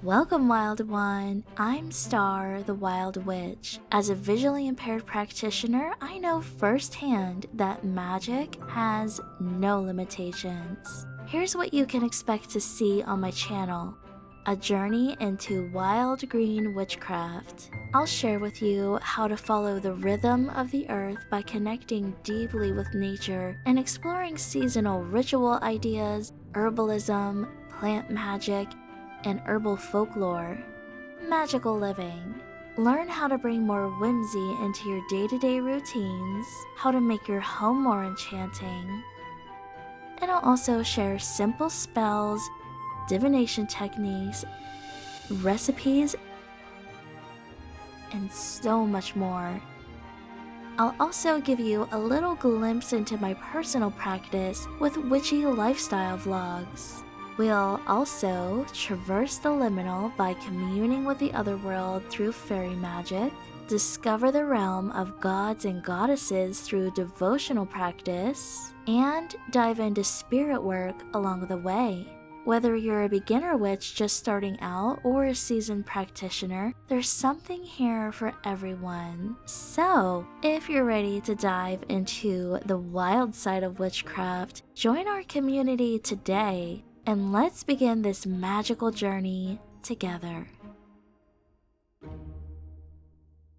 Welcome, Wild One! I'm Star, the Wild Witch. As a visually impaired practitioner, I know firsthand that magic has no limitations. Here's what you can expect to see on my channel. A journey into wild green witchcraft. I'll share with you how to follow the rhythm of the earth by connecting deeply with nature and exploring seasonal ritual ideas, herbalism, plant magic, and herbal folklore. Magical living. Learn how to bring more whimsy into your day-to-day routines, how to make your home more enchanting, and I'll also share simple spells, divination techniques, recipes, and so much more. I'll also give you a little glimpse into my personal practice with witchy lifestyle vlogs. We'll also traverse the liminal by communing with the otherworld through fairy magic, discover the realm of gods and goddesses through devotional practice, and dive into spirit work along the way. Whether you're a beginner witch just starting out or a seasoned practitioner, there's something here for everyone. So, if you're ready to dive into the wild side of witchcraft, join our community today and let's begin this magical journey together.